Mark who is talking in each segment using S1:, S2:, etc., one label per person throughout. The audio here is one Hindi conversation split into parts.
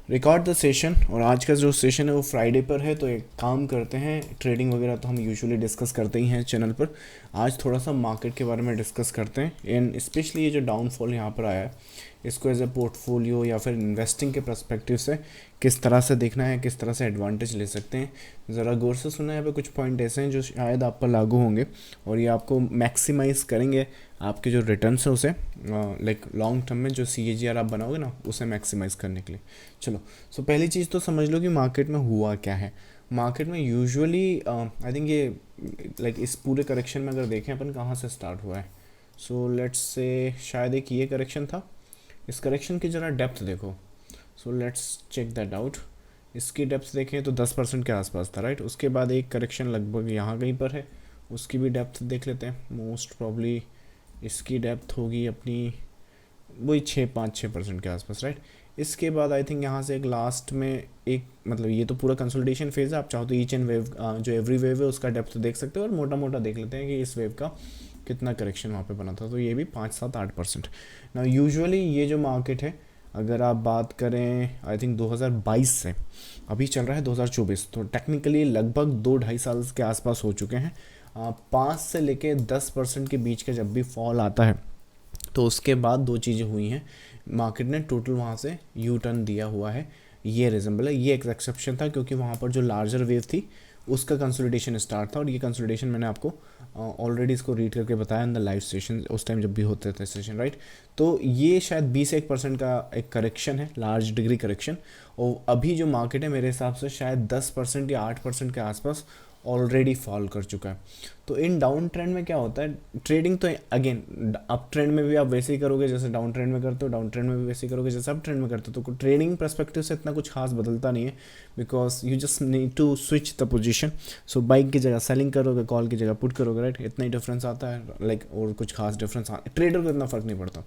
S1: Record the session. और आज का जो सेशन है वो फ्राइडे पर है, तो एक काम करते हैं, ट्रेडिंग वगैरह तो हम यूजुअली डिस्कस करते ही हैं चैनल पर। आज थोड़ा सा मार्केट के बारे में डिस्कस करते हैं, एंड स्पेशली ये जो डाउनफॉल यहाँ पर आया है इसको एज ए पोर्टफोलियो या फिर इन्वेस्टिंग के पर्सपेक्टिव से किस तरह से देखना है, किस तरह से एडवांटेज ले सकते हैं। ज़रा गौर से सुना, यहाँ पे कुछ पॉइंट ऐसे हैं जो शायद आप पर लागू होंगे और ये आपको मैक्सिमाइज करेंगे आपके जो रिटर्न्स है उसे, लाइक लॉन्ग टर्म में जो CAGR आप बनाओगे ना उसे मैक्सिमाइज करने के लिए। चलो, सो पहली चीज़ तो समझ लो कि मार्केट में हुआ क्या है। मार्केट में यूजुअली आई थिंक ये लाइक इस पूरे करेक्शन में अगर देखें अपन कहाँ से स्टार्ट हुआ है, सो लेट्स से शायद एक ये करेक्शन था। इस करेक्शन की ज़रा डेप्थ देखो, so let's check that out. इसकी डेप्थ देखें तो 10% के आसपास था, राइट। उसके बाद एक करेक्शन लगभग यहाँ कहीं पर है, उसकी भी डेप्थ देख लेते हैं। मोस्ट प्रॉब्ली इसकी डेप्थ होगी अपनी वही 6-5-6% के आसपास, राइट। इसके बाद आई थिंक यहाँ से एक लास्ट में एक, मतलब ये तो पूरा कंसोलिडेशन फेज है, आप चाहो तो ईच एंड वेव जो एवरी वेव है उसका डेप्थ देख सकते हो और मोटा मोटा देख लेते हैं कि इस वेव का कितना करेक्शन वहाँ पे बना था। तो ये भी 5-7-8%। ना यूजुअली ये जो मार्केट है, अगर आप बात करें आई थिंक 2022 से, अभी चल रहा है 2024, तो टेक्निकली लगभग 2-2.5 साल के आसपास हो चुके हैं। 5 से लेके 10% के बीच का जब भी फॉल आता है तो उसके बाद दो चीज़ें हुई हैं। मार्केट ने टोटल वहाँ से यू टर्न दिया हुआ है। ये रिजम्बल है, ये एक एक्सेप्शन था क्योंकि वहाँ पर जो लार्जर वेव थी उसका कंसोलिडेशन स्टार्ट था, और ये कंसोलिडेशन मैंने आपको ऑलरेडी इसको रीड करके बताया इन द लाइव सेशन, उस टाइम जब भी होते थे सेशन, राइट। तो ये शायद 20-1% का एक करेक्शन है, लार्ज डिग्री करेक्शन। और अभी जो मार्केट है मेरे हिसाब से शायद 10% या 8% के आसपास ऑलरेडी फॉल कर चुका है। तो इन डाउन ट्रेंड में क्या होता है, ट्रेडिंग तो अगेन अप ट्रेंड में भी आप वैसे ही करोगे जैसे डाउन ट्रेंड में करते हो, डाउन ट्रेंड में भी वैसे ही करोगे जैसे अप ट्रेंड में करते हो। तो ट्रेडिंग पर्सपेक्टिव से इतना कुछ खास बदलता नहीं है, because you just need to switch the position. So bike की जगह सेलिंग करोगे, कॉल की जगह पुट करोगे, राइट। इतना ही डिफरेंस आता है, लाइक और कुछ खास डिफरेंस ट्रेडर को इतना फ़र्क नहीं पड़ता।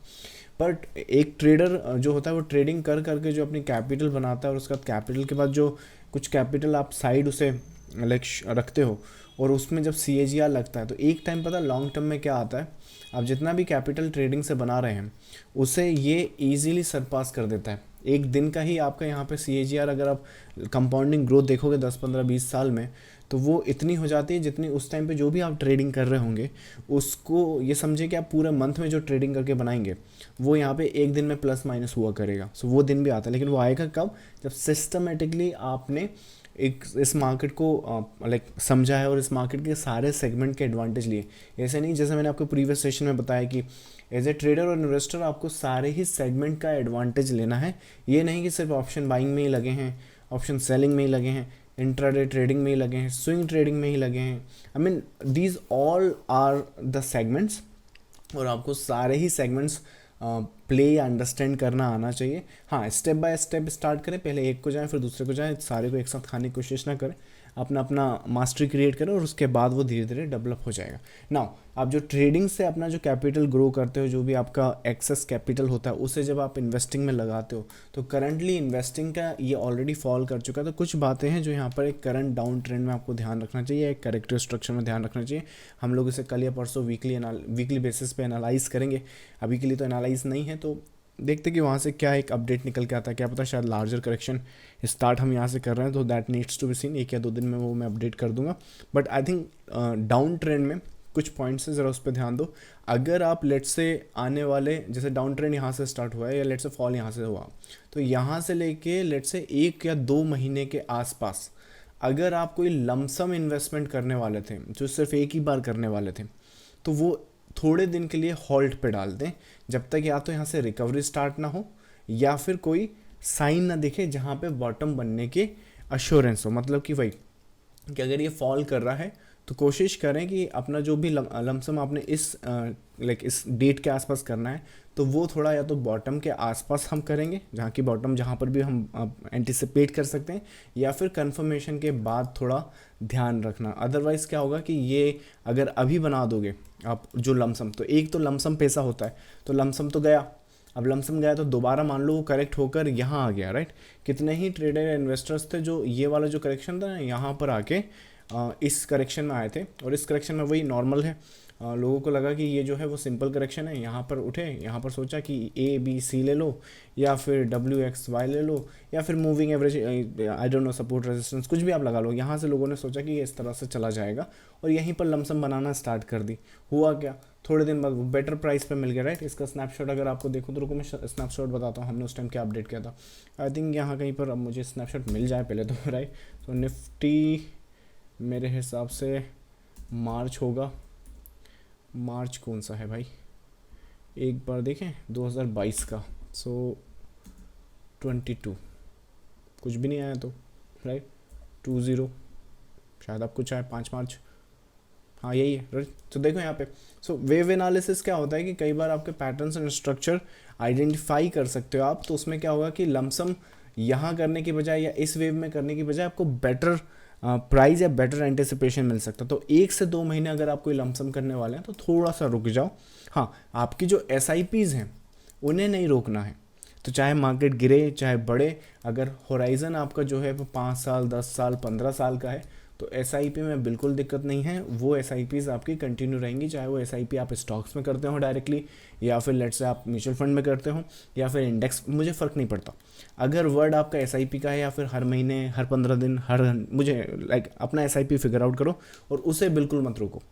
S1: बट एक ट्रेडर जो होता है वो ट्रेडिंग कर करके जो अपनी कैपिटल बनाता है, और उसके बाद कैपिटल के बाद जो कुछ कैपिटल आप साइड उसे लाइक रखते हो, और उसमें जब CAGR लगता है तो एक टाइम पता लॉन्ग टर्म में क्या आता है, आप जितना भी कैपिटल ट्रेडिंग से बना रहे हैं उसे ये इजीली सरपास कर देता है। एक दिन का ही आपका यहाँ पे CAGR अगर आप कंपाउंडिंग ग्रोथ देखोगे 10-15-20 साल में, तो वो इतनी हो जाती है जितनी उस टाइम पे जो भी आप ट्रेडिंग कर रहे होंगे उसको ये समझे कि आप पूरे मंथ में जो ट्रेडिंग करके बनाएंगे वो यहाँ पे एक दिन में प्लस माइनस हुआ करेगा। सो वो दिन भी आता है, लेकिन वो आएगा कब, जब सिस्टमेटिकली आपने एक इस मार्केट को लाइक समझा है और इस मार्केट के सारे सेगमेंट के एडवांटेज लिए। ऐसे नहीं, जैसे मैंने आपको प्रीवियस सेशन में बताया कि एज ए ट्रेडर और इन्वेस्टर आपको सारे ही सेगमेंट का एडवांटेज लेना है। ये नहीं कि सिर्फ ऑप्शन बाइंग में ही लगे हैं, ऑप्शन सेलिंग में ही लगे हैं, इंट्राडे ट्रेडिंग में ही लगे हैं, स्विंग ट्रेडिंग में ही लगे हैं। I mean these all are the segments, और आपको सारे ही सेगमेंट्स प्ले या अंडरस्टैंड करना आना चाहिए। हाँ, स्टेप बाय स्टेप स्टार्ट करें, पहले एक को जाएं फिर दूसरे को जाएं, सारे को एक साथ खाने की कोशिश ना करें, अपना अपना मास्टरी क्रिएट करें और उसके बाद वो धीरे धीरे डेवलप हो जाएगा। नाउ आप जो ट्रेडिंग से अपना जो कैपिटल ग्रो करते हो, जो भी आपका एक्सेस कैपिटल होता है उसे जब आप इन्वेस्टिंग में लगाते हो, तो करंटली इन्वेस्टिंग का ये ऑलरेडी फॉल कर चुका है। तो कुछ बातें हैं जो यहाँ पर एक करंट डाउन ट्रेंड में आपको ध्यान रखना चाहिए, एक करेक्टिव स्ट्रक्चर में ध्यान रखना चाहिए। हम लोग इसे कल या परसों वीकली बेसिस पे एनालाइज करेंगे। अभी के लिए तो एनालाइज नहीं है, तो देखते कि वहाँ से क्या एक अपडेट निकल के आता है। क्या पता शायद लार्जर करेक्शन स्टार्ट हम यहाँ से कर रहे हैं, तो that needs to be seen. 1 या 2 दिन में वो मैं अपडेट कर दूंगा। But I think down trend में कुछ पॉइंट्स है, ज़रा उस पर ध्यान दो। अगर आप लेट से आने वाले, जैसे डाउन ट्रेंड यहाँ से स्टार्ट हुआ है या लेट से फॉल यहाँ से हुआ, तो यहाँ से लेके लेट से 1 या 2 महीने के आसपास अगर आप कोई लमसम इन्वेस्टमेंट करने वाले थे जो सिर्फ एक ही बार करने वाले थे, तो वो थोड़े दिन के लिए हॉल्ट पे डाल दें, जब तक या तो यहाँ से रिकवरी स्टार्ट ना हो या फिर कोई साइन ना दिखे जहाँ पे बॉटम बनने के अश्योरेंस हो। मतलब कि वही कि अगर ये फॉल कर रहा है तो कोशिश करें कि अपना जो भी लमसम आपने इस लाइक इस डेट के आसपास करना है, तो वो थोड़ा या तो बॉटम के आसपास हम करेंगे, जहाँ की बॉटम जहाँ पर भी हम एंटिसिपेट कर सकते हैं, या फिर कंफर्मेशन के बाद थोड़ा ध्यान रखना। अदरवाइज़ क्या होगा कि ये अगर अभी बना दोगे आप जो लमसम, तो एक तो लमसम पैसा होता है, तो लमसम तो गया। अब लमसम गया तो दोबारा मान लो वो करेक्ट होकर यहाँ आ गया, राइट। कितने ही ट्रेडर इन्वेस्टर्स थे जो ये वाला जो करेक्शन था ना यहाँ पर आके इस करेक्शन में आए थे, और इस करेक्शन में वही नॉर्मल है। लोगों को लगा कि ये जो है वो सिंपल करेक्शन है, यहाँ पर उठे, यहाँ पर सोचा कि ABC ले लो, या फिर WXY ले लो, या फिर moving average, I don't know, support resistance, कुछ भी आप लगा लो। यहाँ से लोगों ने सोचा कि ये इस तरह से चला जाएगा, और यहीं पर लमसम बनाना स्टार्ट कर दी। हुआ क्या, थोड़े दिन बाद बेटर प्राइस पे मिल गया, राइट। इसका स्नैपशॉट अगर आपको देखो तो रुको मैं स्नैपशॉट बताता हूँ, हमने उस टाइम क्या अपडेट किया था। आई थिंक यहाँ कहीं पर अब मुझे स्नैपशॉट मिल जाए पहले तो, राइट। तो निफ्टी मेरे हिसाब से मार्च होगा, मार्च कौन सा है भाई, एक बार देखें, 2022 का, सो 22 कुछ भी नहीं आया तो, राइट, 20 शायद अब कुछ आया, 5 मार्च, हाँ यही है, राइट। तो देखो यहाँ पे, सो वेव एनालिसिस क्या होता है कि कई बार आपके पैटर्न्स एंड स्ट्रक्चर आइडेंटिफाई कर सकते हो आप, तो उसमें क्या होगा कि लमसम यहाँ करने की बजाय या इस वेव में करने की बजाय आपको बेटर प्राइस या बेटर एंटिसिपेशन मिल सकता है। तो 1 से 2 महीने अगर आप कोई लमसम करने वाले हैं तो थोड़ा सा रुक जाओ। हाँ, आपकी जो SIPs हैं उन्हें नहीं रोकना है, तो चाहे मार्केट गिरे चाहे बढ़े, अगर होराइज़न आपका जो है वो 5 साल 10 साल 15 साल का है तो SIP में बिल्कुल दिक्कत नहीं है, वो SIPs आपकी कंटिन्यू रहेंगी, चाहे वो SIP आप स्टॉक्स में करते हो डायरेक्टली, या फिर लेट्स से आप म्यूचुअल फंड में करते हो, या फिर इंडेक्स, मुझे फ़र्क नहीं पड़ता। अगर वर्ड आपका SIP का है, या फिर हर महीने, हर 15 दिन, मुझे अपना SIP फिगर आउट करो और उसे बिल्कुल मत रोको,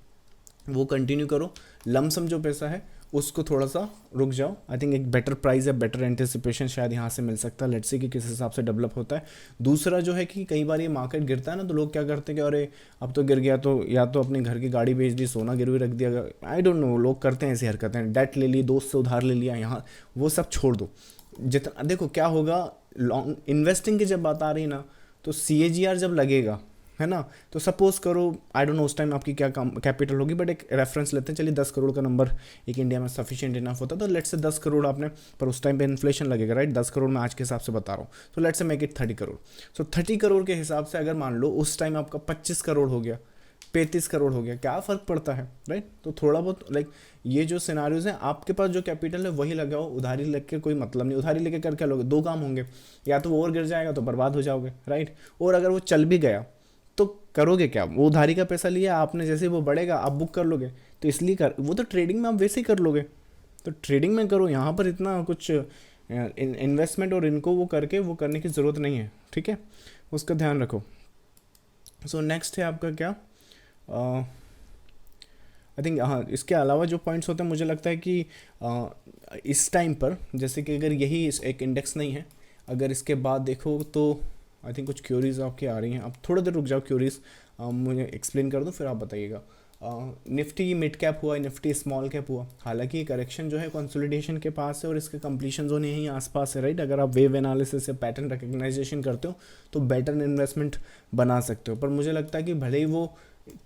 S1: वो कंटिन्यू करो। लमसम जो पैसा है उसको थोड़ा सा रुक जाओ। आई थिंक एक बेटर प्राइस या बेटर एंटिसिपेशन शायद यहाँ से मिल सकता है, लेट्स सी कि किस हिसाब से डेवलप होता है। दूसरा जो है कि कई बार ये मार्केट गिरता है ना, तो लोग क्या करते हैं कि अरे अब तो गिर गया, तो या तो अपने घर की गाड़ी बेच दी, सोना गिरवी रख दिया, आई डोंट नो, लोग करते हैं ऐसी हरकतें, डेट ले ली, दोस्त से उधार ले लिया, यहाँ वो सब छोड़ दो। जितना देखो क्या होगा, लॉन्ग इन्वेस्टिंग की जब बात आ रही ना, तो CAGR जब लगेगा, है ना, तो सपोज करो, आई डोंट नो उस टाइम आपकी क्या कैपिटल होगी, बट एक रेफरेंस लेते हैं, चलिए 10 करोड़ का नंबर एक इंडिया में सफिशिएंट इनफ होता है, तो लेट्स से 10 करोड़ आपने, पर उस टाइम पे इन्फ्लेशन लगेगा, राइट, 10 करोड़ मैं आज के हिसाब से बता रहा हूँ, तो let's say make it 30 crore. So 30 crore के हिसाब से अगर मान लो उस टाइम आपका 25 करोड़ हो गया, 35 करोड़ हो गया, क्या फ़र्क पड़ता है, राइट। तो थोड़ा बहुत ये जो सिनारियोज हैं, आपके पास जो कैपिटल है वही लगाओ, उधारी लेके कोई मतलब नहीं, उधारी लेके कर क्या लोगे, 2 काम होंगे, या तो वो और गिर जाएगा तो बर्बाद हो जाओगे, राइट, और अगर वो चल भी गया तो करोगे क्या, वो उधारी का पैसा लिया आपने, जैसे वो बढ़ेगा आप बुक कर लोगे, तो इसलिए वो तो ट्रेडिंग में आप वैसे ही कर लोगे, तो ट्रेडिंग में करो, यहाँ पर इतना कुछ इन्वेस्टमेंट और इनको वो करने की ज़रूरत नहीं है, ठीक है, उसका ध्यान रखो। सो नेक्स्ट है आपका क्या, आई थिंक, हाँ, इसके अलावा जो पॉइंट्स होते हैं, मुझे लगता है कि इस टाइम पर, जैसे कि अगर यही एक इंडेक्स नहीं है, अगर इसके बाद देखो तो आई थिंक कुछ क्यूरीज आपकी आ रही हैं, अब थोड़ा देर रुक जाओ, क्यूरीज मुझे एक्सप्लेन कर दो, फिर आप बताइएगा। निफ्टी मिड कैप हुआ, निफ्टी स्मॉल कैप हुआ, हालांकि करेक्शन जो है कंसोलिडेशन के पास है और इसके कंप्लीशन जोन यहीं आसपास है, राइट। अगर आप वेव एनालिसिस से पैटर्न रिकग्नाइजेशन करते हो तो बेटर इन्वेस्टमेंट बना सकते हो, पर मुझे लगता है कि भले ही वो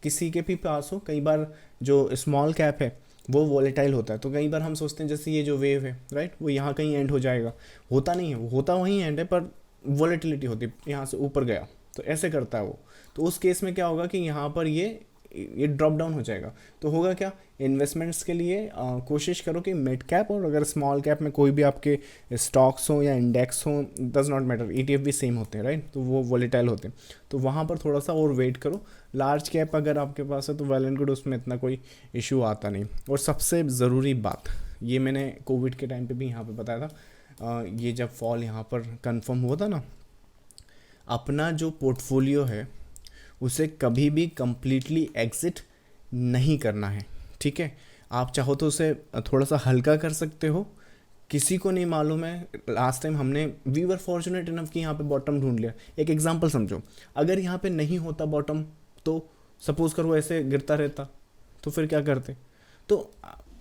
S1: किसी के भी पास हो, कई बार जो स्मॉल कैप है वो वॉलेटाइल होता है, तो कई बार हम सोचते हैं जैसे ये जो वेव है, राइट, वो यहाँ कहीं एंड हो जाएगा, होता नहीं है, होता वहीं एंड है, पर वॉलेटिलिटी होती है, यहाँ से ऊपर गया तो ऐसे करता है वो, तो उस केस में क्या होगा कि यहाँ पर ये ड्रॉप डाउन हो जाएगा। तो होगा क्या, इन्वेस्टमेंट्स के लिए कोशिश करो कि मिड कैप और अगर स्मॉल कैप में कोई भी आपके स्टॉक्स हो या इंडेक्स हो, डज नॉट मैटर, ETF भी सेम होते हैं, राइट, तो वो वॉलेटाइल होते हैं, तो वहाँ पर थोड़ा सा और वेट करो। लार्ज कैप अगर आपके पास है तो वेल एंड गुड, उसमें इतना कोई इशू आता नहीं। और सबसे ज़रूरी बात, ये मैंने कोविड के टाइम पर भी यहाँ पर बताया था, ये जब फॉल यहाँ पर कंफर्म हुआ था ना, अपना जो पोर्टफोलियो है उसे कभी भी कंप्लीटली एग्जिट नहीं करना है, ठीक है। आप चाहो तो उसे थोड़ा सा हल्का कर सकते हो, किसी को नहीं मालूम है, last time we were fortunate enough कि यहाँ पे बॉटम ढूंढ लिया। एक एग्जांपल समझो, अगर यहाँ पे नहीं होता बॉटम, तो सपोज करो ऐसे गिरता रहता, तो फिर क्या करते। तो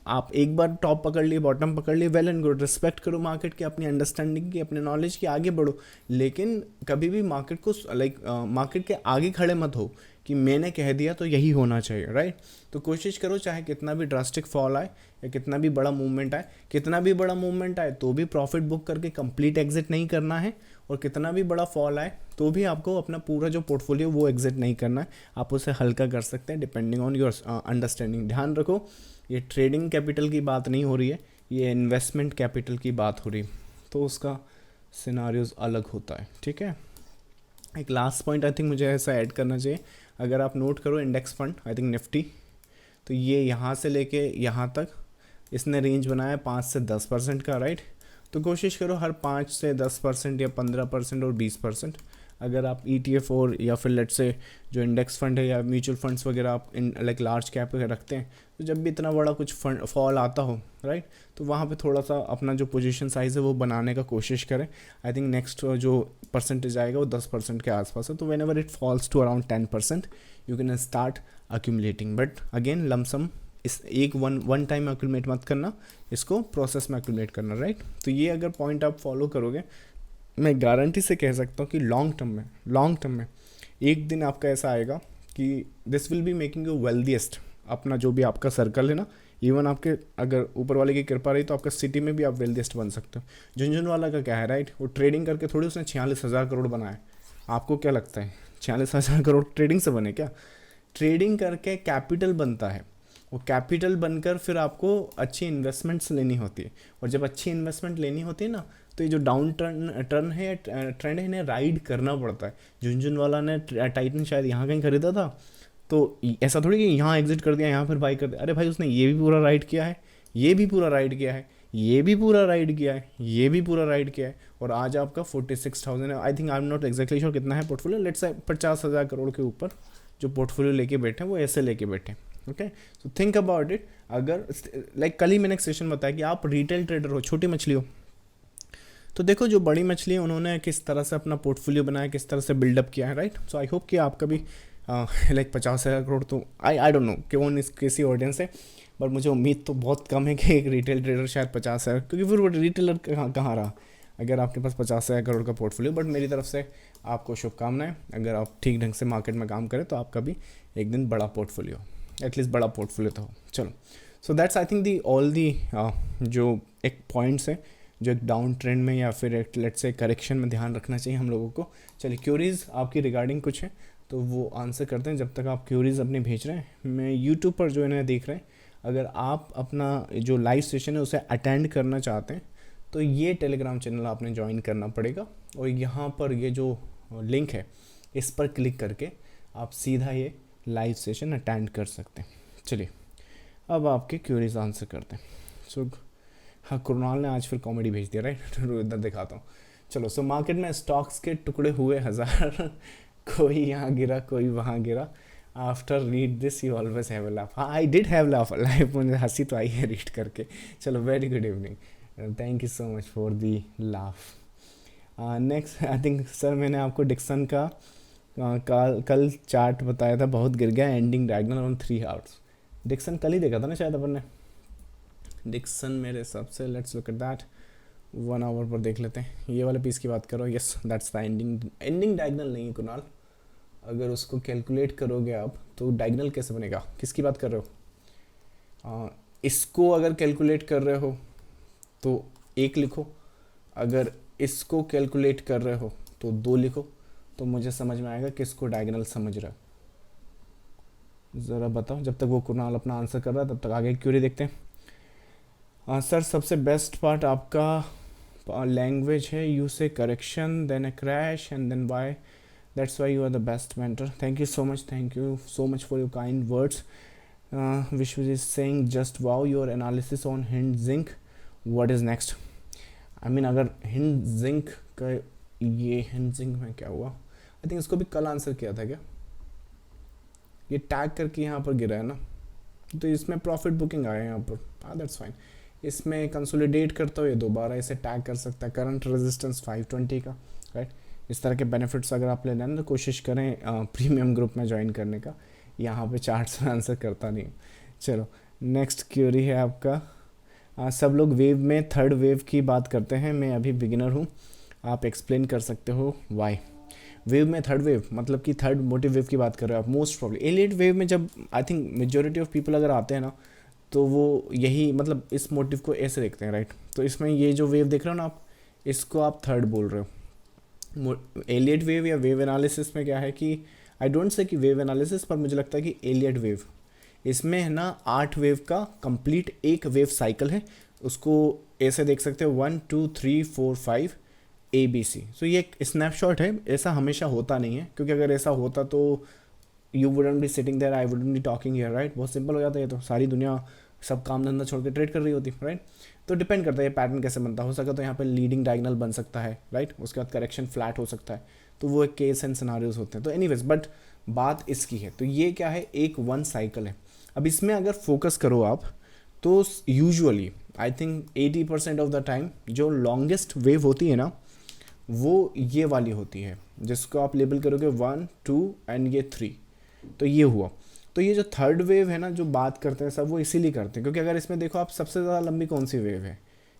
S1: आप एक बार टॉप पकड़ लिए, बॉटम पकड़ लिए, वेल एंड गुड, रिस्पेक्ट करो मार्केट की, अपनी अंडरस्टैंडिंग की, अपने नॉलेज की, आगे बढ़ो, लेकिन कभी भी मार्केट को मार्केट के आगे खड़े मत हो कि मैंने कह दिया तो यही होना चाहिए, राइट। तो कोशिश करो चाहे कितना भी ड्रास्टिक फॉल आए या कितना भी बड़ा मूवमेंट आए, कितना भी बड़ा मूवमेंट आए तो भी प्रॉफिट बुक करके कंप्लीट एग्जिट नहीं करना है, और कितना भी बड़ा फॉल आए तो भी आपको अपना पूरा जो पोर्टफोलियो वो एग्जिट नहीं करना है, आप उसे हल्का कर सकते हैं डिपेंडिंग ऑन योर अंडरस्टैंडिंग। ध्यान रखो, ये ट्रेडिंग कैपिटल की बात नहीं हो रही है, ये इन्वेस्टमेंट कैपिटल की बात हो रही है, तो उसका सिनारियोज अलग होता है, ठीक है। एक लास्ट पॉइंट आई थिंक मुझे ऐसा ऐड करना चाहिए, अगर आप नोट करो index fund I think Nifty, तो ये यहाँ से लेके यहाँ तक इसने रेंज बनाया 5 से 10% का, राइट। तो कोशिश करो हर 5 से 10% या 15% और 20%, अगर आप ETF और या फिर लेट से जो इंडेक्स फंड है या म्यूचुअल फंड्स वगैरह आप इन लाइक लार्ज कैप रखते हैं, तो जब भी इतना बड़ा कुछ फंड फॉल आता हो, राइट, तो वहाँ पे थोड़ा सा अपना जो पोजीशन साइज़ है वो बनाने का कोशिश करें। आई थिंक नेक्स्ट जो परसेंटेज आएगा वो 10% के आसपास है, तो whenever it falls to around 10% you can start accumulating, but again lump sum इस एक वन टाइम अक्यूमुलेट मत करना, इसको प्रोसेस में अक्यूमुलेट करना, राइट। तो ये अगर पॉइंट आप फॉलो करोगे, मैं गारंटी से कह सकता हूँ कि लॉन्ग टर्म में एक दिन आपका ऐसा आएगा कि this will be making you wealthiest, अपना जो भी आपका सर्कल है ना, इवन आपके अगर ऊपर वाले की कृपा रही तो आपका सिटी में भी आप वेल्दीएस्ट बन सकते हो। झुंझुनवाला का क्या है, राइट, वो ट्रेडिंग करके थोड़ी उसने 46,000 करोड़ बनाए, आपको क्या लगता है 46,000 करोड़ ट्रेडिंग से बने क्या? ट्रेडिंग करके कैपिटल बनता है, वो कैपिटल बनकर फिर आपको अच्छी इन्वेस्टमेंट्स लेनी होती है, और जब अच्छी इन्वेस्टमेंट लेनी होती है ना, तो ये जो डाउन टर्न है ट्रेंड है, इन्हें राइड करना पड़ता है। झुंझुनवाला ने टाइटन शायद यहाँ कहीं खरीदा था, तो ऐसा थोड़ी कि यहाँ एग्जिट कर दिया यहाँ फिर बाई कर दिया, अरे भाई उसने ये भी पूरा राइड किया है, ये भी पूरा राइड किया है, ये भी पूरा राइड किया है, ये भी पूरा राइड किया है, और आज आपका 46,000 है। I think I am not exactly sure कितना है पोर्टफोलियो, लेट्स से 50,000 करोड़ के ऊपर जो पोर्टफोलियो लेके बैठे हैं वो ऐसे लेके बैठे हैं। Okay, so think about it. अगर लाइक कल ही मैंने एक सेशन बताया कि आप रिटेल ट्रेडर हो, छोटी मछली हो, तो देखो जो बड़ी मछली है उन्होंने किस तरह से अपना पोर्टफोलियो बनाया, किस तरह से बिल्डअप किया है, राइट। सो आई होप कि आपका भी लाइक 50,000 करोड़, तो आई डोंट नो कौन इस किसी ऑडियंस है, बट मुझे उम्मीद तो बहुत कम है कि एक रिटेल ट्रेडर शायद 50,000, क्योंकि फिर वो रिटेलर कहाँ रहा अगर आपके पास 50,000 करोड़ का पोर्टफोलियो। बट मेरी तरफ से आपको शुभकामनाएं, अगर आप ठीक ढंग से मार्केट में काम करें तो आपका भी एक दिन बड़ा पोर्टफोलियो, एटलीस्ट बड़ा पोर्टफोलियो तो हो। चलो, so that's I think the all the जो एक पॉइंट्स है जो एक डाउन ट्रेंड में या फिर एक लेट्स से करेक्शन में ध्यान रखना चाहिए हम लोगों को। चलिए, क्यूरीज आपकी रिगार्डिंग कुछ है तो वो आंसर करते हैं। जब तक आप क्यूरीज अपनी भेज रहे हैं, मैं यूट्यूब पर जो इन्हें देख रहे हैं, अगर आप अपना जो लाइव सेशन है उसे अटेंड करना चाहते हैं तो ये टेलीग्राम चैनल आपने ज्वाइन करना पड़ेगा, और यहाँ पर ये जो लिंक है इस पर क्लिक करके आप सीधा ये लाइव सेशन अटेंड कर सकते हैं। चलिए, अब आपके क्यूरीज आंसर करते हैं। सो हाँ, कुणाल ने आज फिर कॉमेडी भेज दिया, राइट, इधर दिखाता हूँ। चलो, सो मार्केट में स्टॉक्स के टुकड़े हुए 1000 कोई यहाँ गिरा कोई वहाँ गिरा। After read this you always have a laugh. हाँ, I did have laugh life, मुझे हंसी तो आई है रीड करके। चलो, very good evening, thank you so much for the laugh. Next I think sir मैंने आपको डिक्सन का कल चार्ट बताया था, बहुत गिर गया, ending diagonal on 3 hours. Dixon कल ही देखा था ना शायद अपन ने, डिक्सन मेरे हिसाब से। Let's look at that, 1 hour पर देख लेते हैं। ये वाले पीस की बात करो, yes that's the ending diagonal नहीं है कुणाल, अगर उसको कैलकुलेट करोगे आप तो डायगोनल कैसे बनेगा, किसकी बात कर रहे हो? इसको अगर कैलकुलेट कर रहे हो तो 1 लिखो, अगर इसको कैलकुलेट कर रहे हो तो 2 लिखो, तो मुझे समझ में आएगा किसको डायगोनल समझ रहा है। ज़रा बताओ, जब तक वो कुणाल अपना आंसर कर रहा है तब तक आगे क्यूरी देखते हैं। सर सबसे बेस्ट पार्ट आपका लैंग्वेज है, you say correction then a crash and then why, that's why you are the best mentor. Thank you so much for your kind words. Vishwa is saying just wow your analysis on Hind Zinc, what is next. I mean अगर हिंड जिंक का, ये हिंड जिंक में क्या हुआ, आई थिंक इसको भी कल आंसर किया था क्या, ये टैग करके यहाँ पर गिरा है ना, तो इसमें प्रॉफिट बुकिंग आया है यहाँ पर, हाँ दैट्स फाइन। इसमें कंसोलिडेट करता हो ये दोबारा इसे टैग कर सकता है, करंट रेजिस्टेंस 520 का, राइट। इस तरह के बेनिफिट्स अगर आप लेना है तो कोशिश करें प्रीमियम ग्रुप में ज्वाइन करने का, यहाँ पे चार्ट्स में आंसर करता नहीं। चलो, नेक्स्ट क्यूरी है आपका। सब लोग वेव में थर्ड वेव की बात करते हैं, मैं अभी बिगिनर हूँ, आप एक्सप्लेन कर सकते हो वाई। वेव में थर्ड वेव मतलब कि थर्ड मोटिव वेव की बात कर रहे हो आप, मोस्ट प्रॉब्ली एलियट वेव में जब I think majority of people अगर आते हैं ना, तो वो यही मतलब इस मोटिव को ऐसे देखते हैं, राइट। तो इसमें ये जो वेव देख रहे हो ना आप, इसको आप थर्ड बोल रहे हो। एलियट वेव या वेव एनालिसिस में क्या है कि आई डोंट से कि वेव एनालिसिस, पर मुझे लगता है कि एलियट वेव, इसमें है ना 8 वेव का कंप्लीट एक वेव साइकिल है, उसको ऐसे देख सकते हो 1 2 3 4 5, ABC। सो ये एक स्नैपशॉट है, ऐसा हमेशा होता नहीं है, क्योंकि अगर ऐसा होता तो you wouldn't be sitting there, I wouldn't be talking here, right. बहुत सिंपल हो जाता है, ये तो सारी दुनिया सब काम धंधा छोड़ के ट्रेड कर रही होती, राइट। तो डिपेंड करता है ये पैटर्न कैसे बनता हो सका, तो यहाँ पे लीडिंग डायगोनल बन सकता है, राइट। उसके बाद करेक्शन फ्लैट हो सकता है, तो वो एक केस एंड सिनारियोज होते हैं। तो एनीवेज बट बात इसकी है, तो ये क्या है, एक वन साइकिल है। अब इसमें अगर फोकस करो आप, तो usually I think 80% of the time जो लॉन्गेस्ट वेव होती है ना, वो ये वाली होती है, जिसको आप लेबल करोगे 1 2 एंड ये 3। तो ये हुआ। तो ये जो थर्ड वेव है ना, जो बात करते हैं सब, वो इसीलिए करते हैं क्योंकि अगर इसमें देखो आप, सबसे ज़्यादा लंबी कौन सी वेव है,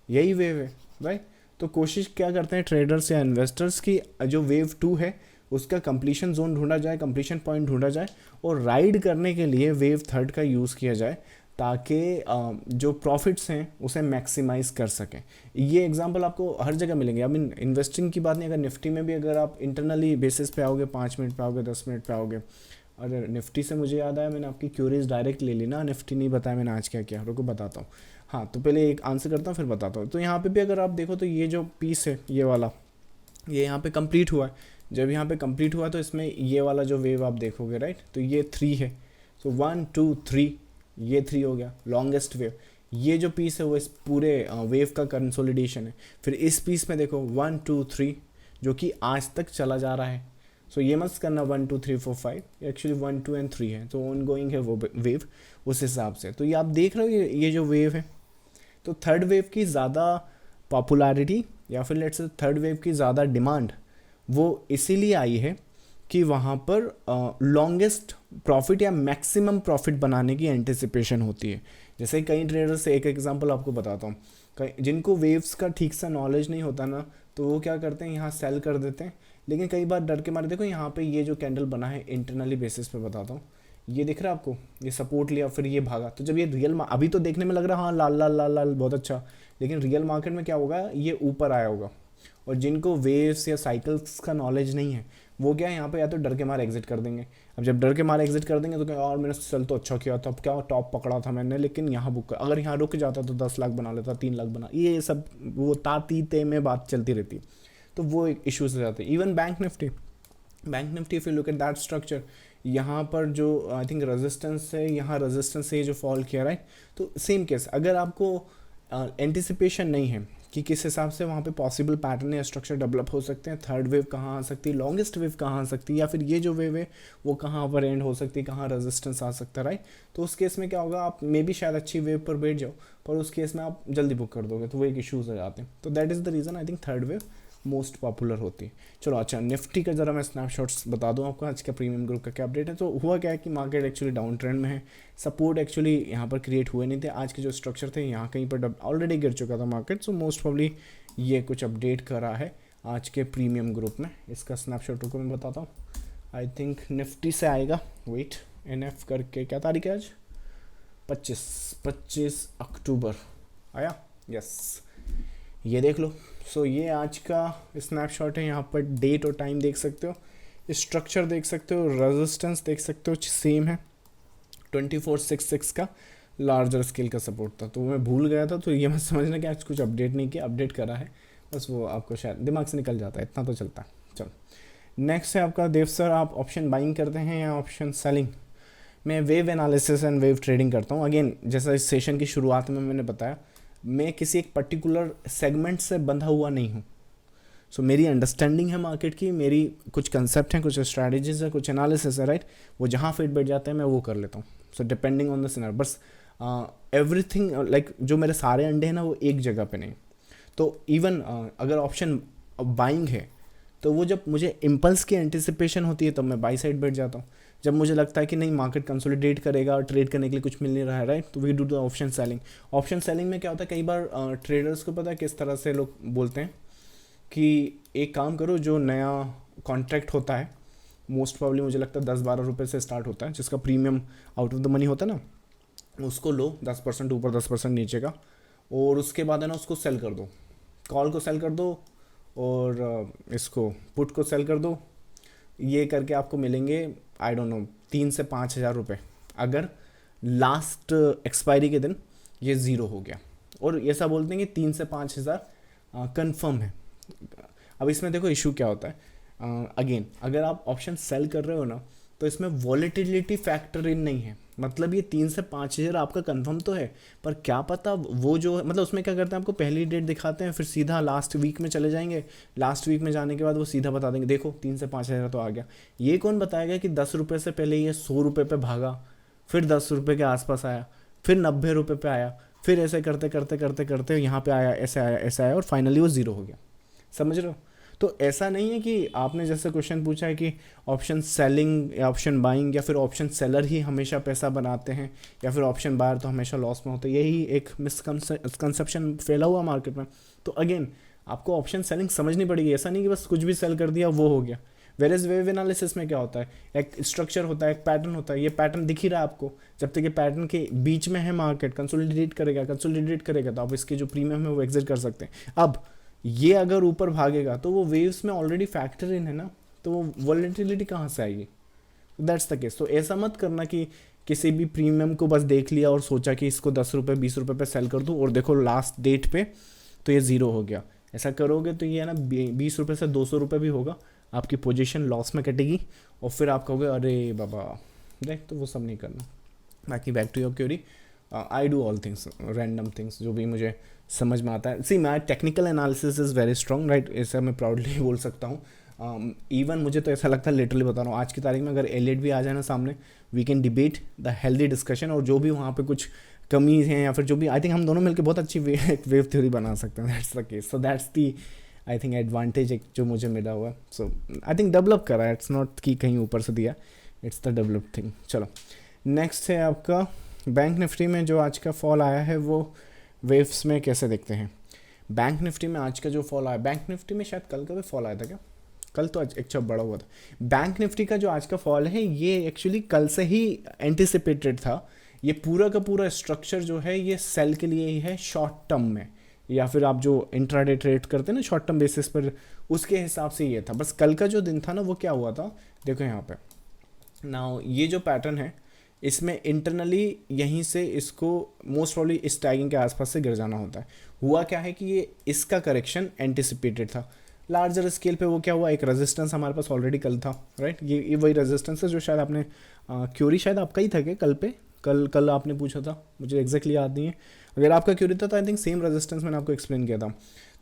S1: यही वेव है, राइट। तो कोशिश क्या करते हैं ट्रेडर्स या इन्वेस्टर्स की, जो वेव 2 है उसका कंप्लीशन जोन ढूंढा जाए, कंप्लीशन पॉइंट ढूंढा जाए, और राइड करने के लिए वेव थर्ड का यूज़ किया जाए, ताकि जो प्रॉफिट्स हैं उसे मैक्सिमाइज कर सकें। ये एग्जांपल आपको हर जगह मिलेंगे। आई मीन इन्वेस्टिंग की बात नहीं, अगर निफ्टी में भी अगर आप इंटरनली बेसिस पे आओगे, 5 मिनट पे आओगे, 10 मिनट पे आओगे। और निफ्टी से मुझे याद आया, मैंने आपकी क्यूरीज डायरेक्ट ले ली ना, निफ्टी नहीं बताया मैंने आज क्या किया, रुको बताता हूँ। हाँ, तो पहले एक आंसर करता हूँ फिर बताता हूँ। तो यहाँ पे भी अगर आप देखो, तो ये जो पीस है ये वाला, ये यहाँ पे कंप्लीट हुआ है। जब यहाँ पे कंप्लीट हुआ तो इसमें ये वाला जो वेव आप देखोगे, राइट, तो ये 3 है। सो 1 2 3, ये 3 हो गया लॉन्गेस्ट वेव। ये जो पीस है वो इस पूरे वेव का कंसोलिडेशन है। फिर इस पीस में देखो 1 2 3, जो कि आज तक चला जा रहा है। सो ये मत करना 1 2 3 4 5, एक्चुअली 1 2 एंड 3 है, तो ऑन गोइंग है वो वेव उस हिसाब से। तो ये आप देख रहे हो, ये जो वेव है, तो थर्ड वेव की ज़्यादा पॉपुलैरिटी या फिर लेट्स से थर्ड वेव की ज़्यादा डिमांड वो इसीलिए आई है कि वहाँ पर लॉन्गेस्ट प्रॉफिट या मैक्सिमम प्रॉफिट बनाने की एंटिसिपेशन होती है। जैसे कई ट्रेडर्स से एक एग्जांपल आपको बताता हूँ, कई जिनको वेव्स का ठीक सा नॉलेज नहीं होता ना, तो वो क्या करते हैं, यहाँ सेल कर देते हैं। लेकिन कई बार डर के मारे, देखो यहाँ पे ये जो कैंडल बना है इंटरनली बेसिस पे बताता हूँ, ये दिख रहा है आपको, ये सपोर्ट लिया फिर ये भागा। तो जब ये रियल अभी तो देखने में लग रहा है हाँ लाल लाल लाल लाल बहुत अच्छा, लेकिन रियल मार्केट में क्या होगा, ये ऊपर आया होगा। और जिनको वेव्स या साइकिल्स का नॉलेज नहीं है, वो क्या है यहाँ पे या तो डर के मारे एग्जिट कर देंगे। अब जब डर के मारे एग्जिट कर देंगे तो क्या, और मैंने सेल तो अच्छा किया था, अब क्या टॉप पकड़ा था मैंने, लेकिन यहाँ बुक कर, अगर यहाँ रुक जाता तो 10 लाख बना लेता, 3 लाख बना, ये सब वो ताती ते में बात चलती रहती है। तो वो एक इशूज हो जाते हैं। Even bank Nifty if you look at that structure, यहाँ पर जो आई थिंक रेजिस्टेंस है, यहाँ रेजिस्टेंस से जो फॉल किया, राइट। तो सेम केस, अगर आपको एंटिसिपेशन नहीं है कि किस हिसाब से वहाँ पे पॉसिबल पैटर्न या स्ट्रक्चर डेवलप हो सकते हैं, थर्ड वेव कहाँ आ सकती है, लॉन्गेस्ट वेव कहाँ आ सकती है, या फिर ये जो वेव है वो कहाँ पर एंड हो सकती है, कहाँ रेजिस्टेंस आ सकता है, राइट। तो उस केस में क्या होगा, आप मे बी शायद अच्छी वेव पर बैठ जाओ, पर उस केस में आप जल्दी बुक कर दोगे, तो वो एक इशूज़ हो जाते हैं। तो that is the reason I think third wave most popular होती है। चलो अच्छा, निफ्टी का ज़रा मैं स्नैपशॉट्स बता दूं आपको, आज का प्रीमियम ग्रुप का क्या अपडेट है। तो हुआ क्या है कि मार्केट एक्चुअली डाउन ट्रेंड में है, सपोर्ट एक्चुअली यहाँ पर क्रिएट हुए नहीं थे। आज के जो स्ट्रक्चर थे यहाँ कहीं पर ऑलरेडी गिर चुका था मार्केट, सो मोस्ट प्रॉब्ली ये कुछ अपडेट करा है आज के प्रीमियम ग्रुप में। इसका स्नैपशॉट को मैं बताता हूँ, आई थिंक निफ्टी से आएगा, वेट NF करके, क्या तारीख है आज, 25 अक्टूबर आया, यस, ये देख लो। सो ये आज का स्नैपशॉट है, यहाँ पर डेट और टाइम देख सकते हो, स्ट्रक्चर देख सकते हो, रेजिस्टेंस देख सकते हो, सेम है 2466 का लार्जर स्केल का सपोर्ट था। तो मैं भूल गया था, तो ये मत समझना कि आज कुछ अपडेट नहीं किया, अपडेट करा है बस, वो आपको शायद दिमाग से निकल जाता है, इतना तो चलता है। चलो नेक्स्ट है आपका देव सर, आप ऑप्शन बाइंग करते हैं या ऑप्शन सेलिंग। मैं wave analysis and wave trading करता हूँ। अगेन जैसा इस सेशन की शुरुआत में मैंने बताया, मैं किसी एक पर्टिकुलर सेगमेंट से बंधा हुआ नहीं हूँ। सो मेरी अंडरस्टैंडिंग है मार्केट की, मेरी कुछ कंसेप्ट हैं, कुछ स्ट्रैटेजीज है, कुछ एनालिसिस है, राइट। वो जहाँ फिट बैठ जाते हैं मैं वो कर लेता हूँ। So depending on the scenario, बस एवरीथिंग लाइक जो मेरे सारे अंडे हैं ना वो एक जगह पे नहीं। तो इवन अगर ऑप्शन बाइंग है, तो वो जब मुझे इम्पल्स की एंटिसिपेशन होती है तब मैं बाई साइड बैठ जाता हूँ। जब मुझे लगता है कि नहीं मार्केट कंसोलिडेट करेगा और ट्रेड करने के लिए कुछ मिल नहीं रहा है, राइट, तो we do the option selling. Option selling में क्या होता है, कई बार ट्रेडर्स को पता है किस तरह से लोग बोलते हैं कि एक काम करो, जो नया कॉन्ट्रैक्ट होता है मोस्ट प्रॉब्ली मुझे लगता है 10-12 रुपये से स्टार्ट होता है, जिसका premium out of the money होता है ना, उसको लो 10% ऊपर 10% नीचे का, और उसके बाद है ना उसको सेल कर दो, कॉल को सेल कर दो और इसको पुट को सेल कर दो। ये करके आपको मिलेंगे आई डोंट नो 3 से 5 हज़ार रुपये, अगर लास्ट एक्सपायरी के दिन ये ज़ीरो हो गया। और ऐसा बोलते हैं कि 3 से 5 हज़ार कन्फर्म है। अब इसमें देखो इशू क्या होता है, अगेन अगर आप ऑप्शन सेल कर रहे हो ना तो इसमें वॉलेटिलिटी फैक्टर इन नहीं है, मतलब ये 3 से 5 हज़ार आपका कंफर्म तो है, पर क्या पता वो जो मतलब उसमें क्या करते हैं आपको पहली डेट दिखाते हैं फिर सीधा लास्ट वीक में चले जाएंगे, लास्ट वीक में जाने के बाद वो सीधा बता देंगे देखो 3 से 5 हज़ार तो आ गया। ये कौन बताएगा कि 10 रुपये से पहले ये 100 रुपये पे भागा, फिर 10 रुपये के आसपास आया, फिर 90 रुपये पे आया, फिर ऐसे करते करते करते करते यहाँ पे आया, ऐसे आया, ऐसे आया और फाइनली वो ज़ीरो हो गया। समझ रहे हो? तो ऐसा नहीं है कि आपने जैसे क्वेश्चन पूछा है कि ऑप्शन सेलिंग या ऑप्शन बाइंग या फिर ऑप्शन सेलर ही हमेशा पैसा बनाते हैं या फिर ऑप्शन बायर तो हमेशा लॉस में होते हैं, यही एक मिसकंसेप्शन फैला हुआ मार्केट में। तो अगेन आपको ऑप्शन सेलिंग समझनी पड़ेगी, ऐसा नहीं कि बस कुछ भी सेल कर दिया वो हो गया। वेरेज वेव एनालिसिस में क्या होता है, एक स्ट्रक्चर होता है, एक पैटर्न होता है, ये पैटर्न दिख ही रहा है आपको, जब तक ये पैटर्न के बीच में है मार्केट कंसोलिडेट करेगा तो आप इसके जो प्रीमियम है वो एग्जिट कर सकते हैं। अब ये अगर ऊपर भागेगा तो वो वेव्स में ऑलरेडी फैक्टर इन है ना, तो वो वॉलेटिलिटी कहाँ से आएगी? That's the case. तो ऐसा मत करना कि किसी भी प्रीमियम को बस देख लिया और सोचा कि इसको 10 रुपये 20 रुपये पे सेल कर दूँ और देखो लास्ट डेट पे तो ये ज़ीरो हो गया। ऐसा करोगे तो ये है ना 20 रुपये से 200 रुपये भी होगा, आपकी पोजीशन लॉस में कटेगी और फिर आप कहोगे अरे बाबा देख, तो वो सब नहीं करना। बाकी back to your query, I do all things, random things जो भी मुझे समझ में आता है। See my technical analysis is very strong, right, ऐसा मैं प्राउडली बोल सकता हूँ। इवन मुझे तो ऐसा लगता है, लिटरली बता रहा हूँ, आज की तारीख में अगर एलियट भी आ जाए ना सामने, we can debate the healthy discussion, और जो भी वहाँ पे कुछ कमी है या फिर जो भी, आई थिंक हम दोनों मिलकर बहुत अच्छी वेव थ्योरी बना सकते हैं। That's the case. So that's the I think advantage एक जो मुझे मिला हुआ है। सो आई थिंक डेवलप करा है, इट्स नॉट कि कहीं ऊपर से दिया, इट्स द डेवलप थिंग। चलो नेक्स्ट है आपका बैंक निफ्टी में जो आज का फॉल आया है वो वेव्स में कैसे देखते हैं। बैंक निफ्टी में आज का जो फॉल आया, बैंक निफ्टी में शायद कल का भी फॉल आया था क्या, कल तो अच्छा बड़ा हुआ था। बैंक निफ्टी का जो आज का फॉल है ये एक्चुअली कल से ही एंटिसिपेटेड था। ये पूरा का पूरा स्ट्रक्चर जो है ये सेल के लिए ही है शॉर्ट टर्म में, या फिर आप जो इंट्राडे ट्रेड करते हैं ना शॉर्ट टर्म बेसिस पर, उसके हिसाब से ये था। बस कल का जो दिन था ना वो क्या हुआ था, देखो यहाँ पे नाउ ये जो पैटर्न है इसमें इंटरनली यहीं से इसको मोस्ट प्रॉब्ली इस टैगिंग के आसपास से गिर जाना होता है। हुआ क्या है कि ये इसका करेक्शन एंटिसिपेटेड था। लार्जर स्केल पे वो क्या हुआ, एक रेजिस्टेंस हमारे पास ऑलरेडी कल था, राइट, ये वही रेजिस्टेंस है जो शायद आपने क्यूरी शायद आपका ही था क्या कल पे, कल आपने पूछा था, मुझे एग्जैक्टली याद नहीं है। अगर आपका क्यूरी था तो आई थिंक सेम रेजिस्टेंस मैंने आपको एक्सप्लेन किया था।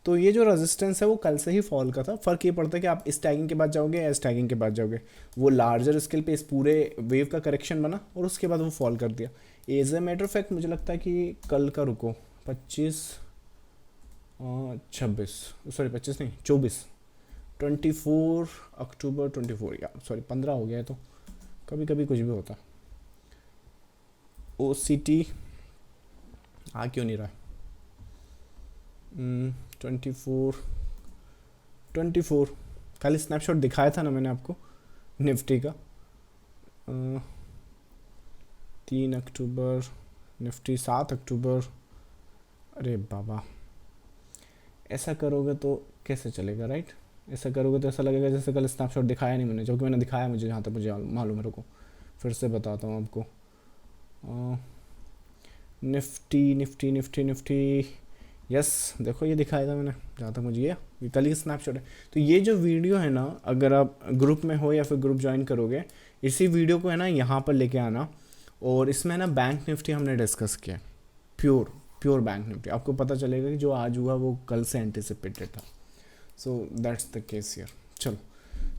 S1: तो ये जो रेजिस्टेंस है वो कल से ही फॉल का था। फ़र्क ये पड़ता है कि आप इस टैगिंग के बाद जाओगे या इस टैगिंग के बाद जाओगे। वो लार्जर स्केल पे इस पूरे वेव का करेक्शन बना और उसके बाद वो फॉल कर दिया। As a matter of fact मुझे लगता है कि कल का रुको 25 24 अक्टूबर 24 या सॉरी 15 हो गया है, तो कभी कभी कुछ भी होता। OCT आ क्यों नहीं रहा, 24 खाली स्नैपशॉट दिखाया था ना मैंने आपको निफ्टी का। 3 अक्टूबर निफ्टी, 7 अक्टूबर। अरे बाबा ऐसा करोगे तो कैसे चलेगा, राइट, ऐसा करोगे तो ऐसा लगेगा जैसे कल स्नैपशॉट दिखाया नहीं मैंने, जो कि मैंने दिखाया, मुझे जहाँ तक मुझे मालूम है। रुको फिर से बताता हूँ आपको। निफ्टी यस देखो ये दिखाया था मैंने, जहाँ तक मुझे ये कल ही स्नैपशॉट है। तो ये जो वीडियो है ना, अगर आप ग्रुप में हो या फिर ग्रुप ज्वाइन करोगे, इसी वीडियो को है ना यहाँ पर लेके आना, और इसमें ना बैंक निफ्टी हमने डिस्कस किया, प्योर बैंक निफ्टी। आपको पता चलेगा कि जो आज हुआ वो कल से एंटिसिपेटेड था। सो दैट्स द केस हियर। चलो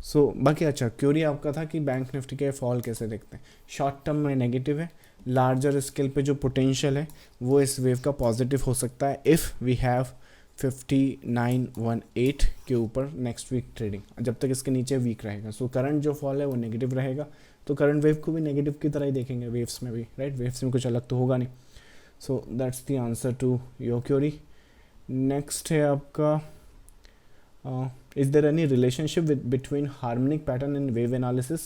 S1: सो बाकी अच्छा क्यूरी आपका था कि बैंक निफ्टी के फॉल कैसे देखते हैं। शॉर्ट टर्म में नेगेटिव है, लार्जर स्केल पे जो पोटेंशियल है वो इस वेव का पॉजिटिव हो सकता है इफ़ वी हैव 5918 के ऊपर नेक्स्ट वीक ट्रेडिंग, जब तक इसके नीचे वीक रहेगा। सो करंट जो फॉल है वो नेगेटिव रहेगा, तो करंट वेव को भी नेगेटिव की तरह ही देखेंगे वेव्स में भी, राइट, वेव्स में कुछ अलग तो होगा नहीं। So that's the answer to your query. Next है आपका is there any relationship between harmonic pattern and wave analysis,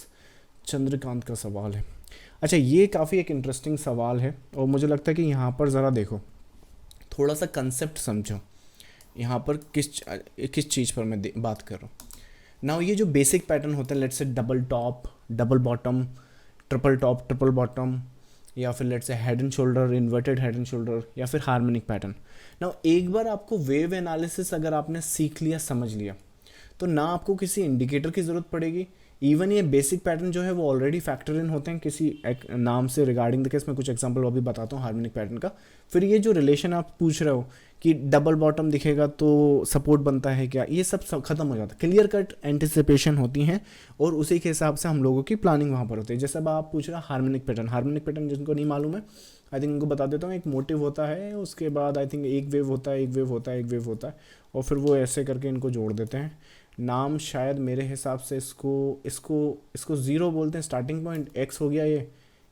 S1: Chandrakant का सवाल है। अच्छा ये काफ़ी एक इंटरेस्टिंग सवाल है, और मुझे लगता है कि यहाँ पर ज़रा देखो, थोड़ा सा कंसेप्ट समझो यहाँ पर किस चीज़ पर मैं बात कर रहा हूँ ना। ये जो बेसिक पैटर्न होता है, let's say double top double bottom, triple top triple bottom, या फिर let's say head and shoulder, inverted head and shoulder, या फिर हार्मोनिक पैटर्न ना, एक बार आपको वेव एनालिसिस अगर आपने सीख लिया समझ लिया तो ना आपको किसी इंडिकेटर की ज़रूरत पड़ेगी। इवन ये बेसिक पैटर्न जो है वो ऑलरेडी फैक्टर इन होते हैं किसी एक नाम से रिगार्डिंग द केस। मैं कुछ एग्जांपल अभी बताता हूँ हार्मोनिक पैटर्न का। फिर ये जो रिलेशन आप पूछ रहे हो कि डबल बॉटम दिखेगा तो सपोर्ट बनता है क्या, ये सब खत्म हो जाता है। क्लियर कट एंटिसिपेशन होती हैं और उसी के हिसाब से हम लोगों की प्लानिंग वहाँ पर होती है। जैसे अब आप पूछ रहे हो हार्मोनिक पैटर्न जिनको नहीं मालूम है आई थिंक उनको बता देता हूँ। एक मोटिव होता है, उसके बाद आई थिंक एक वेव होता है और फिर वो ऐसे करके इनको जोड़ देते हैं। नाम शायद मेरे हिसाब से इसको ज़ीरो बोलते हैं, स्टार्टिंग पॉइंट एक्स हो गया, ये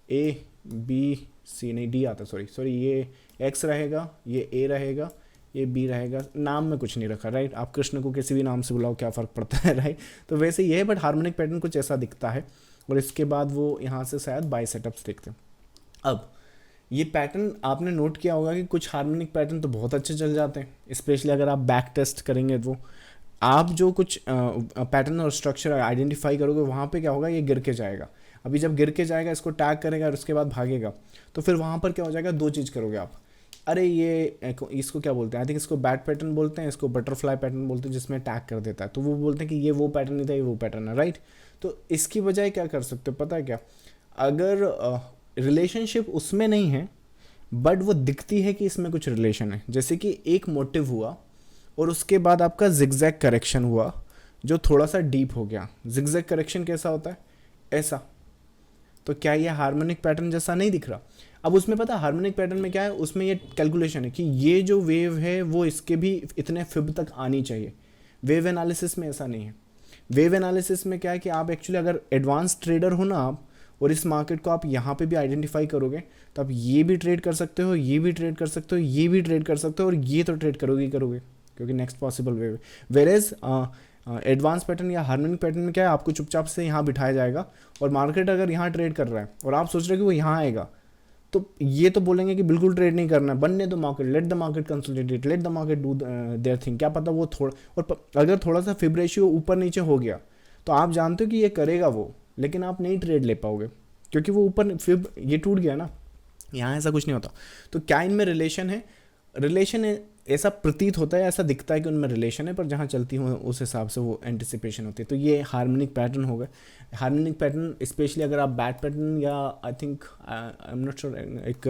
S1: ए बी सी नहीं डी आता, सॉरी ये एक्स रहेगा, ये ए रहेगा, ये बी रहेगा। नाम में कुछ नहीं रखा, राइट। आप कृष्ण को किसी भी नाम से बुलाओ, क्या फ़र्क पड़ता है, राइट। तो वैसे ये है, बट हार्मोनिक पैटर्न कुछ ऐसा दिखता है और इसके बाद वो यहाँ से शायद बाई सेटअप्स देखते हैं। अब ये पैटर्न आपने नोट किया होगा कि कुछ हार्मोनिक पैटर्न तो बहुत अच्छे चल जाते हैं, स्पेशली अगर आप बैक टेस्ट करेंगे तो आप जो कुछ पैटर्न और स्ट्रक्चर आइडेंटिफाई करोगे वहाँ पे क्या होगा, ये गिर के जाएगा। अभी जब गिर के जाएगा इसको टैग करेगा और उसके बाद भागेगा, तो फिर वहाँ पर क्या हो जाएगा, दो चीज़ करोगे आप। अरे ये इसको क्या बोलते हैं, आई थिंक इसको बैट पैटर्न बोलते हैं, इसको बटरफ्लाई पैटर्न बोलते हैं, जिसमें टैग कर देता है। तो वो बोलते हैं कि ये वो पैटर्न नहीं था, ये वो पैटर्न है, राइट। तो इसकी बजाय क्या कर सकते हो पता है क्या, अगर रिलेशनशिप उसमें नहीं है बट वो दिखती है कि इसमें कुछ रिलेशन है, जैसे कि एक मोटिव हुआ और उसके बाद आपका जिगजैग करेक्शन हुआ जो थोड़ा सा डीप हो गया। जिगजैग करेक्शन कैसा होता है, ऐसा, तो क्या ये हार्मोनिक पैटर्न जैसा नहीं दिख रहा। अब उसमें पता हार्मोनिक पैटर्न में क्या है, उसमें ये कैलकुलेशन है कि ये जो वेव है वो इसके भी इतने फिब तक आनी चाहिए। वेव एनालिसिस में ऐसा नहीं है। वेव एनालिसिस में क्या है कि आप एक्चुअली अगर एडवांस ट्रेडर हो ना आप, और इस मार्केट को आप यहाँ पे भी आइडेंटिफाई करोगे तो आप ये भी ट्रेड कर सकते हो, ये भी ट्रेड कर सकते हो, ये भी ट्रेड कर सकते हो, और ये तो ट्रेड करोगे क्योंकि नेक्स्ट पॉसिबल वेव है। वेरेज एडवांस पैटर्न या हार्मोनिक पैटर्न में क्या है, आपको चुपचाप से यहाँ बिठाया जाएगा और मार्केट अगर यहाँ ट्रेड कर रहा है और आप सोच रहे हो कि वो यहाँ आएगा, तो ये तो बोलेंगे कि बिल्कुल ट्रेड नहीं करना है, बनने दो market, let the market consolidate, let the market do their thing. क्या पता वो थोड़ा, और अगर थोड़ा सा फिब रेशियो ऊपर नीचे हो गया तो आप जानते हो कि ये करेगा वो, लेकिन आप नहीं ट्रेड ले पाओगे क्योंकि वो ऊपर फिब ये टूट गया ना। यहाँ ऐसा कुछ नहीं होता। तो क्या इनमें रिलेशन है, रिलेशन है ऐसा प्रतीत होता है, ऐसा दिखता है कि उनमें रिलेशन है, पर जहाँ चलती हो उस हिसाब से वो एंटिसिपेशन होती है। तो ये हार्मोनिक पैटर्न होगा। हार्मोनिक पैटर्न स्पेशली अगर आप बैट पैटर्न या I think I am not sure, एक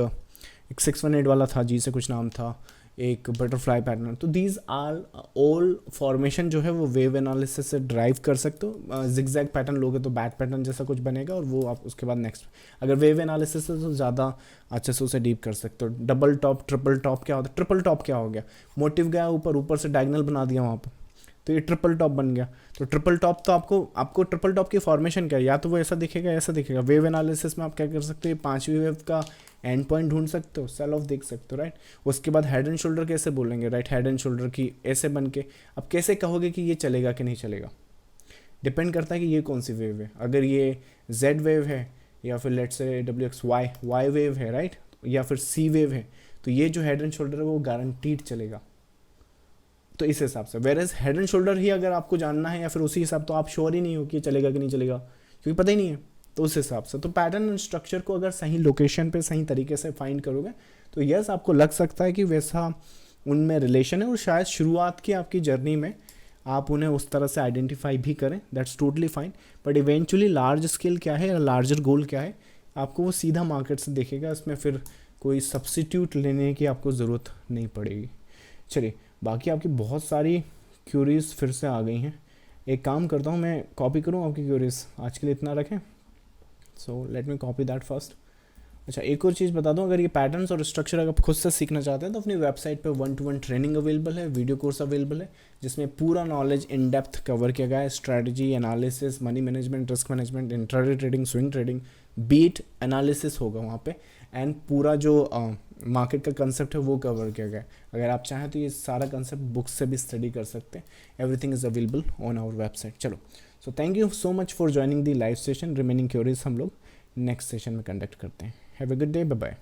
S1: 618 वाला था, जी से कुछ नाम था, एक बटरफ्लाई पैटर्न, तो दीज आर ऑल फॉर्मेशन जो है वो वेव एनालिसिस से ड्राइव कर सकते हो। जिगजैग पैटर्न लोगे तो बैट पैटर्न जैसा कुछ बनेगा और वो आप उसके बाद नेक्स्ट, अगर वेव एनालिसिस है तो ज़्यादा अच्छे से उसे डीप कर सकते हो। डबल टॉप, ट्रिपल टॉप क्या होता है, ट्रिपल टॉप क्या हो गया, मोटिव गया ऊपर से डायगोनल बना दिया वहाँ पर, तो ये ट्रिपल टॉप बन गया। तो ट्रिपल टॉप तो आपको ट्रिपल टॉप की फॉर्मेशन क्या है, या तो वो ऐसा दिखेगा। वेव एनालिसिस में आप क्या कर सकते हो, पांचवी वेव का एंड पॉइंट ढूंढ सकते हो, सेल ऑफ देख सकते हो, राइट। उसके बाद हेड एंड शोल्डर कैसे बोलेंगे, राइट, हेड एंड शोल्डर की ऐसे बन के अब कैसे कहोगे कि ये चलेगा कि नहीं चलेगा, डिपेंड करता है कि ये कौन सी वेव है। अगर ये जेड वेव है या फिर लेट्स से वाई वेव है, राइट, या फिर सी वेव है, तो ये जो हेड एंड शोल्डर है वो गारंटीड चलेगा। तो इस हिसाब से, वेरेज हेड एंड शोल्डर ही अगर आपको जानना है या फिर उसी हिसाब, तो आप श्योर ही नहीं हो कि चलेगा कि नहीं चलेगा क्योंकि पता ही नहीं है। तो उस हिसाब से तो पैटर्न एंड स्ट्रक्चर को अगर सही लोकेशन पे सही तरीके से फाइंड करोगे तो यस आपको लग सकता है कि वैसा उनमें रिलेशन है, और शायद शुरुआत की आपकी जर्नी में आप उन्हें उस तरह से आइडेंटिफाई भी करें, that's totally fine. But eventually large scale क्या है, लार्जर गोल क्या है, आपको वो सीधा मार्केट से देखेगा। इसमें फिर कोई सब्सिट्यूट लेने की आपको ज़रूरत नहीं पड़ेगी। चलिए, बाकी आपकी बहुत सारी क्यूरीज फिर से आ गई हैं। एक काम करता हूँ, मैं कॉपी करूँ आपकी क्यूरीज, आज के लिए इतना रखें। So let me copy that first. अच्छा, एक और चीज़ बता दूं, अगर ये पैटर्न्स और स्ट्रक्चर अगर आप खुद से सीखना चाहते हैं तो अपनी वेबसाइट पे 1-to-1 ट्रेनिंग अवेलेबल है, वीडियो कोर्स अवेलेबल है, जिसमें पूरा नॉलेज इन डेप्थ कवर किया गया है। Strategy, analysis, money management, risk management, intraday trading, swing trading, beat analysis होगा वहाँ पे, एंड पूरा जो मार्केट का कंसेप्ट है वो कवर किया गया है। अगर आप चाहें तो ये सारा कंसेप्ट बुक्स से भी स्टडी कर सकते हैं। Everything is available on our website. चलो, so thank you so much for joining the live session. Remaining queries हम लोग नेक्स्ट सेशन में कंडक्ट करते हैं। Have a good day, bye bye.